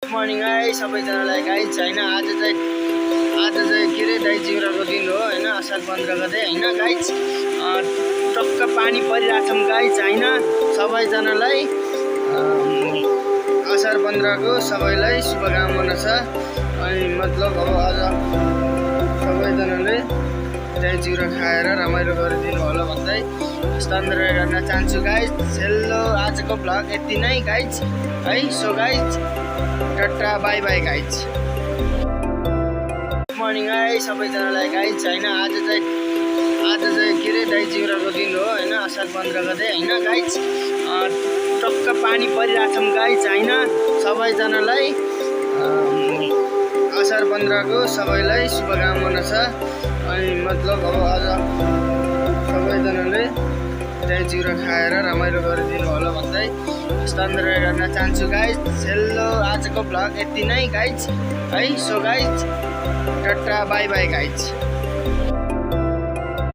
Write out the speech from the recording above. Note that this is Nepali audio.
मर्निङ है सबैजनालाई गाइज होइन आज चाहिँ के अरे दही चिउराको दिन हो होइन असार 15 गते होइन गाइज टक्क पानी परिरहेछौँ गाइज होइन सबैजनालाई असार 15 को सबैलाई शुभकामना छ अनि मतलब अब आज सबैजनाले दही चिउरा खाएर रमाइलो गरिदिनु होला भन्दै स्तन्त्र गर्न चाहन्छु गाइज। हेलो आजको भ्लग यति नै गाइज है। So guys tata bye by guys. Morning है सबैजनालाई गाइज होइन आज चाहिँ के अरे दही चिउराको दिन हो होइन असार 15 गते होइन गाइज टक्क पानी परिरहेछौँ गाइज होइन सबैजनालाई असार 15 को सबैलाई शुभकामना छ अनि मतलब अब आज सबैजनाले दही चिउरा खाएर रमाइलो गरिदिनु होला भन्दै स्तन्त्र गर्न चाहन्छु गाइज। हेलो आजको भ्लग यति नै गाइज है। So guys tata bye by guys.